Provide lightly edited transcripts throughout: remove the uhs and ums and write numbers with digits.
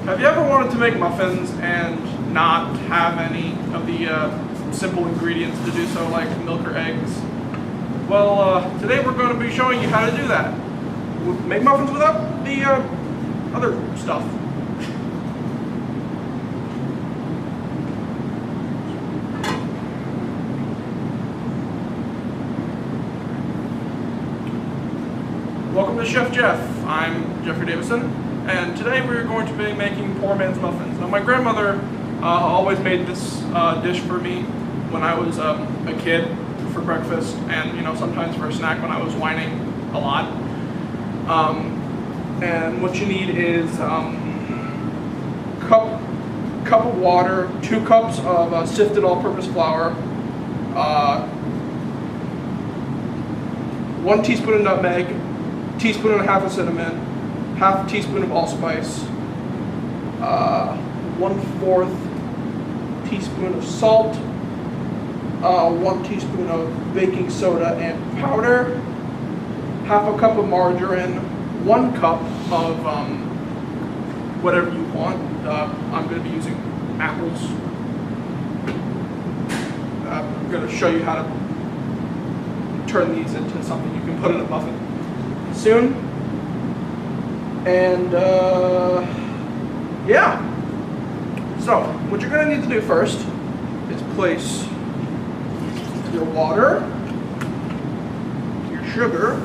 Have you ever wanted to make muffins and not have any of the simple ingredients to do so, like milk or eggs? Well, today we're going to be showing you how to do that. Make muffins without the other stuff. Welcome to Chef Jeff. I'm Jeffrey Davison, and today we're going to be making poor man's muffins. Now, my grandmother always made this dish for me when I was a kid for breakfast, and sometimes for a snack when I was whining a lot. And what you need is cup of water, 2 cups of sifted all-purpose flour, 1 teaspoon of nutmeg, teaspoon and a half of cinnamon, half a teaspoon of allspice, 1/4 teaspoon of salt, 1 teaspoon of baking soda and powder, half a cup of margarine, 1 cup of whatever you want. I'm going to be using apples. I'm going to show you how to turn these into something you can put in a muffin soon. And yeah, so what you're going to need to do first is place your water, your sugar,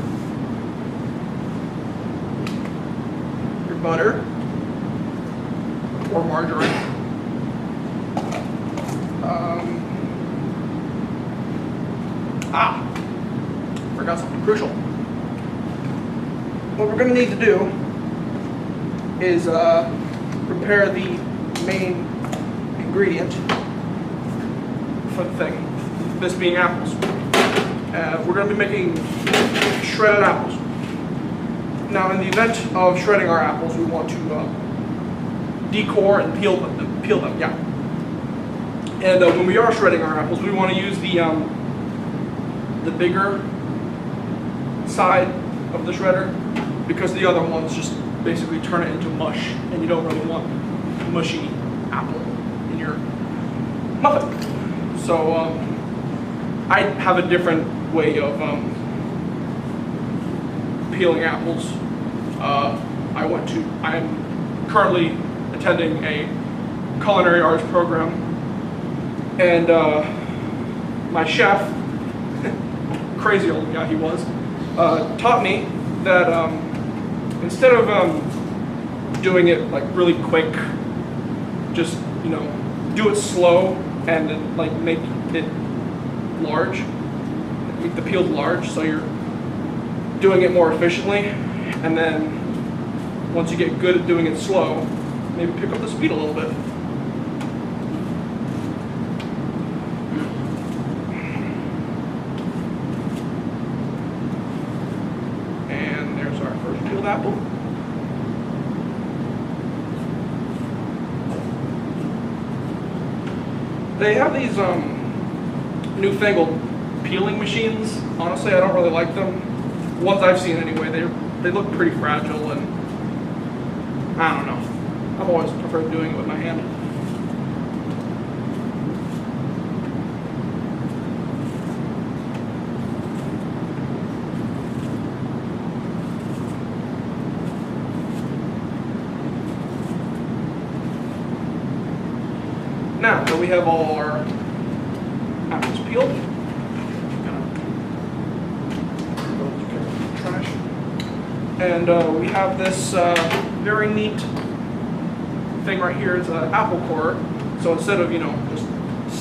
your butter or margarine, forgot something crucial. What we're going to need to do is prepare the main ingredient for the thing, this being apples. We're going to be making shredded apples. Now, in the event of shredding our apples, we want to decore and peel them. Yeah. And when we are shredding our apples, we want to use the bigger side of the shredder, because the other ones just basically turn it into mush, and you don't really want mushy apple in your muffin. So I have a different way of peeling apples. I am currently attending a culinary arts program, and my chef, crazy old guy he was, taught me that instead of doing it like really quick, just do it slow and like make it large, make the peels large, so you're doing it more efficiently. And then once you get good at doing it slow, maybe pick up the speed a little bit. And there's our first peeled apple. They have these newfangled peeling machines. Honestly, I don't really like them. Ones I've seen anyway, they look pretty fragile, and I don't know. I've always preferred doing it with my hand. Now that we have all our apples peeled, and we have this very neat thing right here. It's an apple core. So instead of just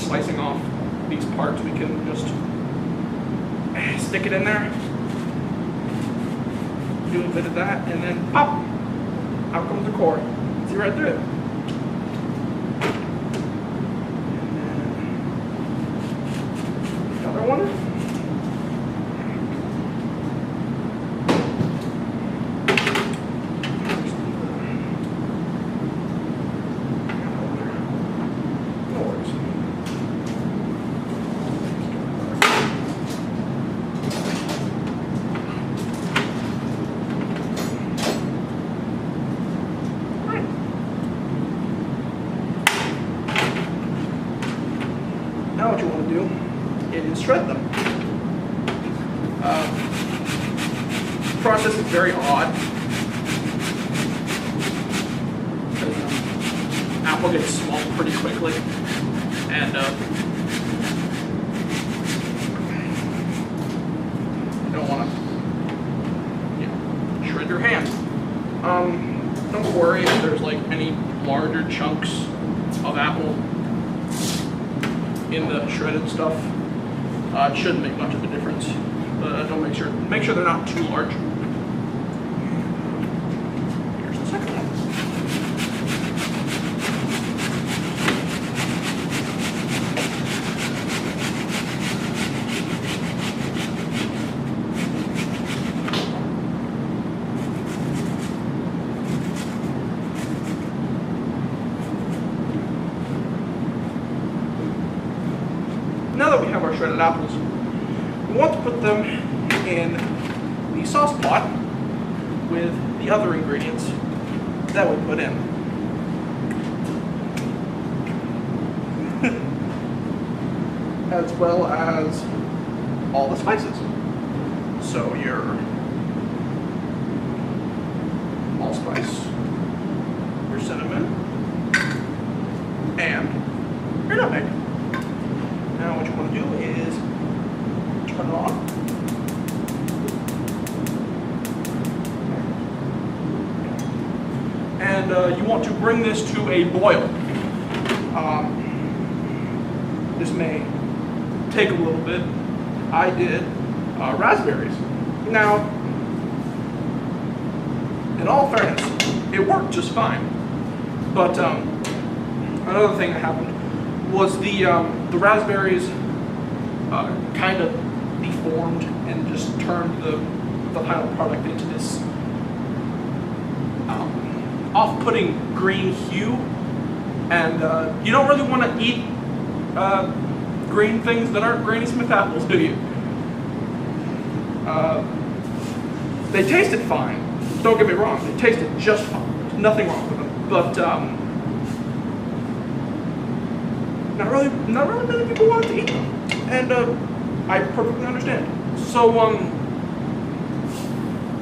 slicing off these parts, we can just stick it in there, do a bit of that, and then pop! Out comes the core. See right through it. Another one. now what you want to do is shred them. The process is very odd. Apple gets small pretty quickly, and you don't want to, shred your hand. Don't worry if there's like any larger chunks of apple in the shredded stuff. It shouldn't make much of a difference. Don't make sure they're not too large. Here's the second one. Now that we have our shredded apples, we want to put them in the sauce pot with the other ingredients that we put in. As well as all the spices. So your allspice, your cinnamon, and your nutmeg. Now what you want to do is turn it on. And you want to bring this to a boil. This may take a little bit. I did raspberries. Now, in all fairness, it worked just fine. But another thing that happened was the raspberries kind of deformed and just turned the final product into this off-putting green hue, and you don't really want to eat green things that aren't Granny Smith apples, do you? They tasted fine. Don't get me wrong; they tasted just fine. There's nothing wrong with them, but not really many people wanted to eat them, and I perfectly understand. So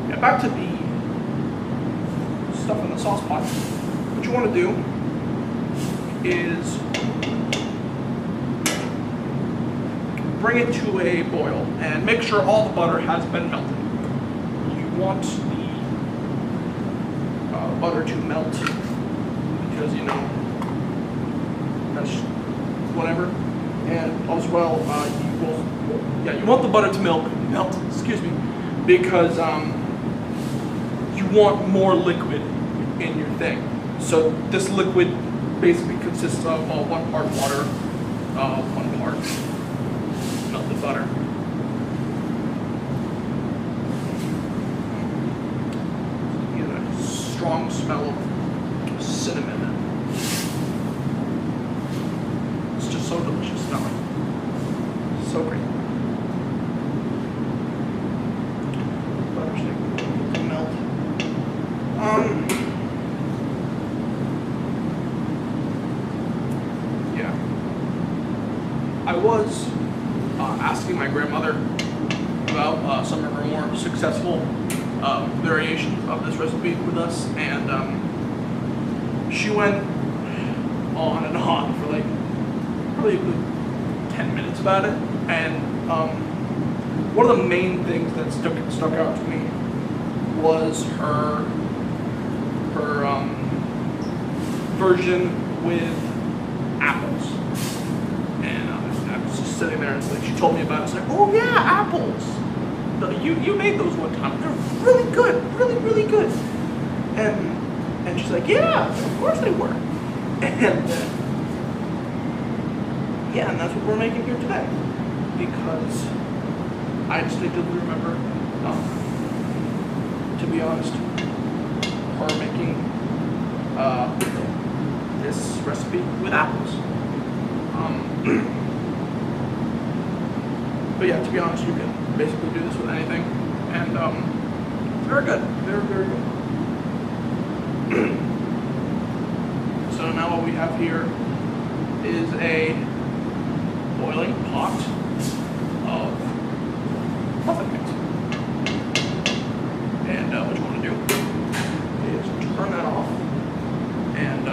yeah, back to the stuff in the sauce pot. What you want to do is bring it to a boil and make sure all the butter has been melted. You want the butter to melt because that's whatever. And as well, you want the butter to melt. Excuse me, because you want more liquid in your thing. So this liquid basically consists of 1 part water, 1 part melted butter. You get a strong smell of cinnamon. It's just so delicious smelling. So great. Butter's starting to melt. Yeah. I was asking my grandmother about some of her more successful variations of this recipe with us, and she went on and on for like probably a good 10 minutes about it, and one of the main things that stuck out to me was her version with apples. And I was just sitting there, and like she told me about it. It's like, oh yeah, apples. You made those one time. They're really good, really good. And she's like, yeah, of course they were. And yeah, and that's what we're making here today, because I distinctively remember, to be honest, her making this recipe with apples. But yeah, to be honest, you can basically do this with anything, and it's very good, very good. So now what we have here is a boiling pot of muffin mix. And what you want to do is turn that off and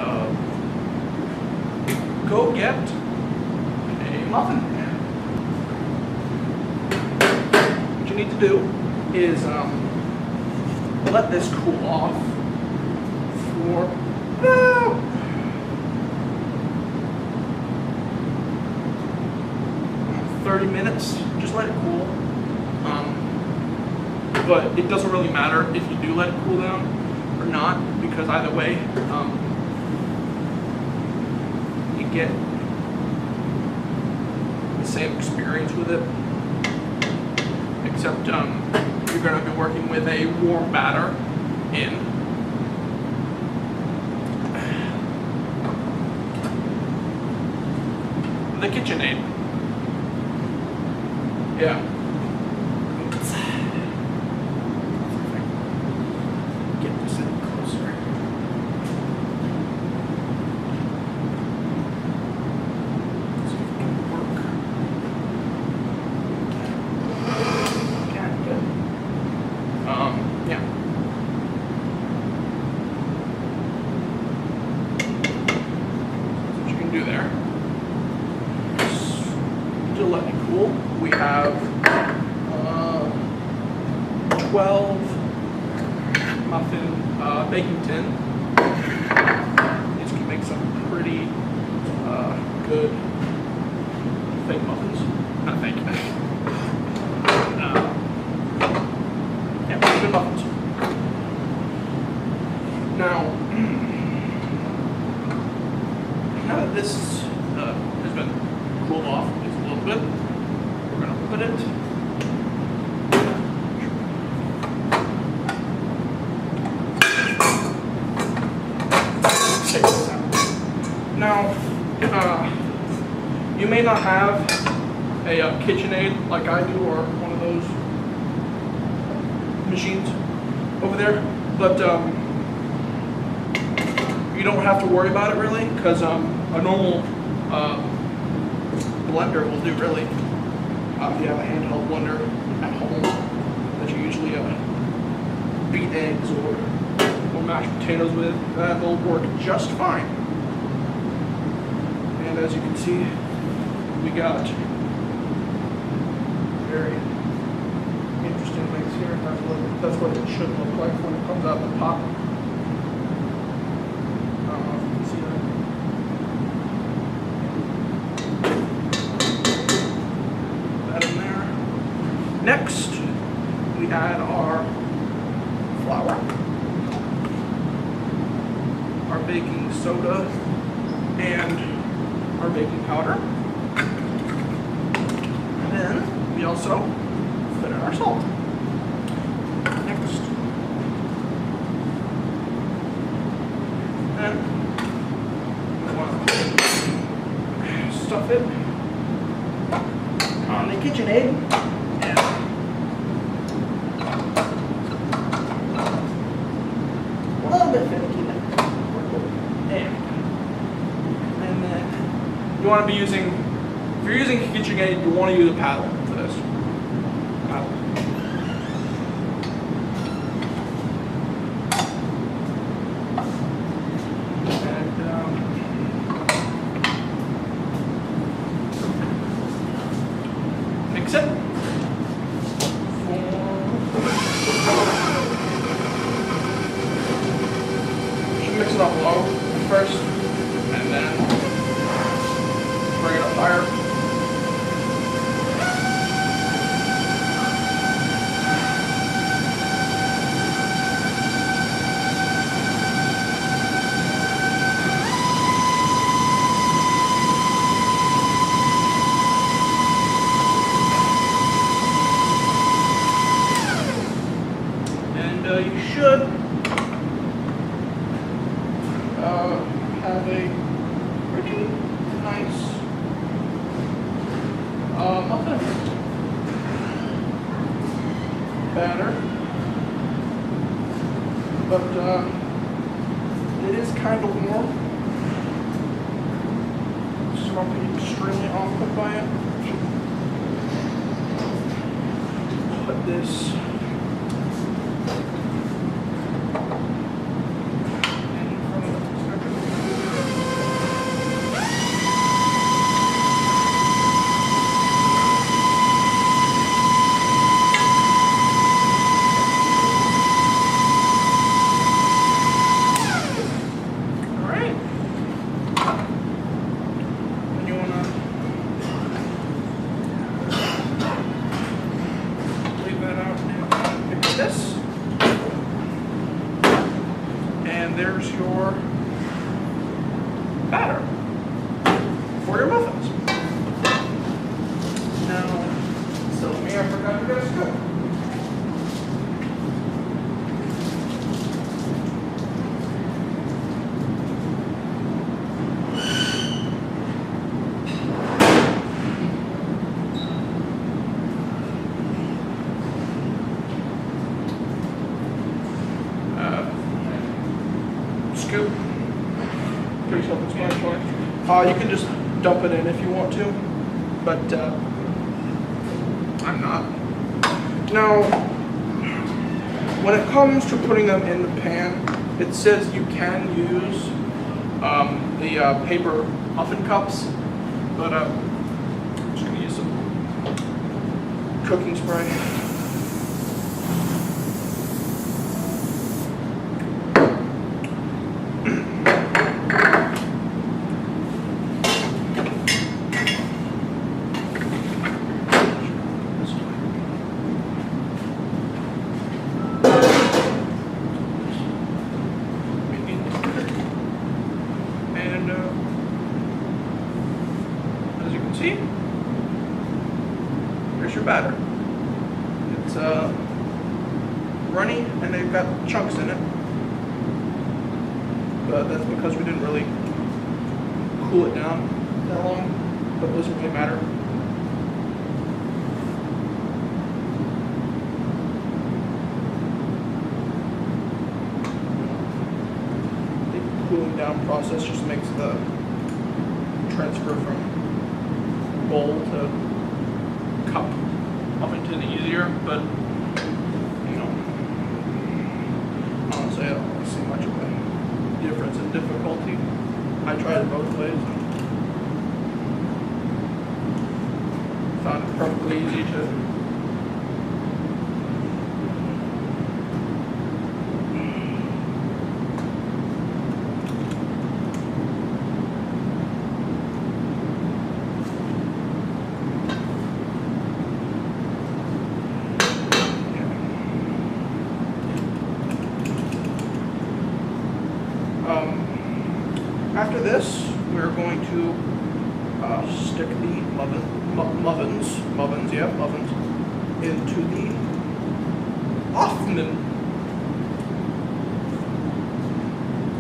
go get a muffin. What you need to do is let this cool off for 30 minutes. Just let it cool. But it doesn't really matter if you do let it cool down or not, because either way, you get the same experience with it, except you're going to be working with a warm batter in. The KitchenAid. Yeah. Get this in closer. See if it can work. Okay, good. Yeah. That's what you can do there. To let it cool, we have 12 muffin baking tin. These can make some pretty good fake muffins. Not fake. Yeah, pretty good muffins. Now that this has been cooled off just a little bit, we're going to put it now. You may not have a KitchenAid like I do, or one of those machines over there, but you don't have to worry about it really, because a normal blender will do really. If you have a handheld blender at home that you usually beat eggs or mashed potatoes with, that'll work just fine. And as you can see, we got very interesting things here. That's what it should look like when it comes out of the pot. I don't know if you can see that. That in there. Next, we add our flour, our baking soda, and our baking powder. And then we also put in our salt. Next. And we want to stuff it on the KitchenAid. And a little bit finicky, but we're cool. And then you want to be using, if you're using KitchenAid, you want to use a paddle for this. Paddle. And mix it. Mix it up low first, and then bring it up higher. And you should have a pretty nice muffin batter, but it is kind of warm, so so don't be extremely awkward by it. Put this in front of the this, and there's your batter for your muffins. Now, so me, I forgot to get a scoop. Scoop. Pretty self-explanatory. You can just dump it in if you want to, but I'm not. Now, when it comes to putting them in the pan, it says you can use the paper muffin cups, but I'm just going to use some cooking spray. As you can see, here's your batter. It's runny and they've got chunks in it, but that's because we didn't really cool it down that long, but it doesn't really matter. The cooling down process just makes the transfer from bowl to cup often easier, but you know, honestly I don't really see much of a difference in difficulty. I tried it both ways and found it perfectly easy to after this, we're going to stick the muffins into the oven.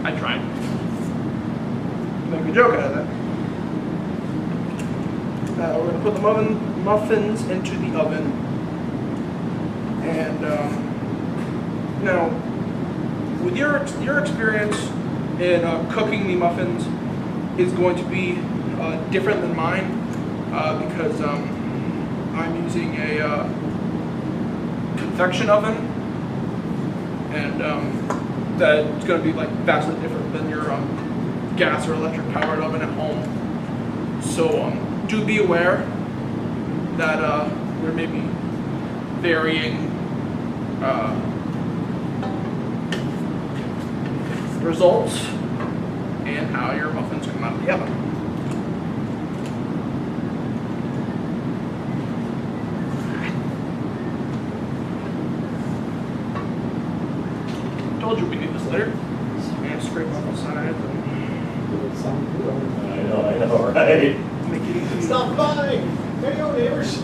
I tried to make a joke out of that. We're going to put the muffins into the oven, and now with your experience in cooking the muffins is going to be different than mine because I'm using a convection oven, and that's going to be like vastly different than your gas or electric powered oven at home. So do be aware that there may be varying results and how your muffins come out of the oven. Told you we need this later. And scrape off the sides and I know, right? make it easy. Stop by! There you go, neighbors.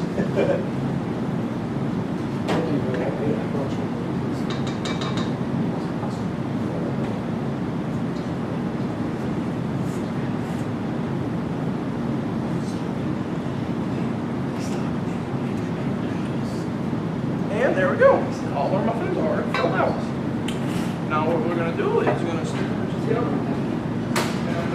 And there we go. All our muffins are filled out. Now what we're going to do is we're going to stick them into the oven. And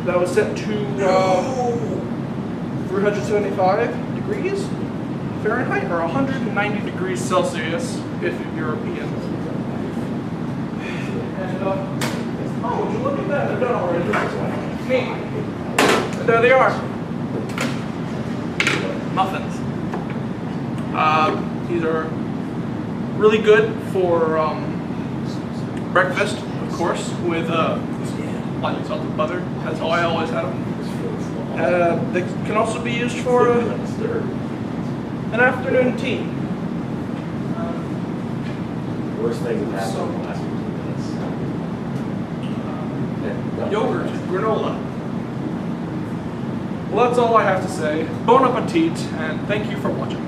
that was set to 375 degrees Fahrenheit or 190 degrees Celsius if you're European. And oh, would you look at that? They're done already. Neat. And there they are. Muffins. These are really good for breakfast, of course, with lightly salted butter. That's how I always had them. They can also be used for an afternoon tea. Worst thing that happened in the last 15 minutes. Yogurt, granola. Well, that's all I have to say. Bon appetit, and thank you for watching.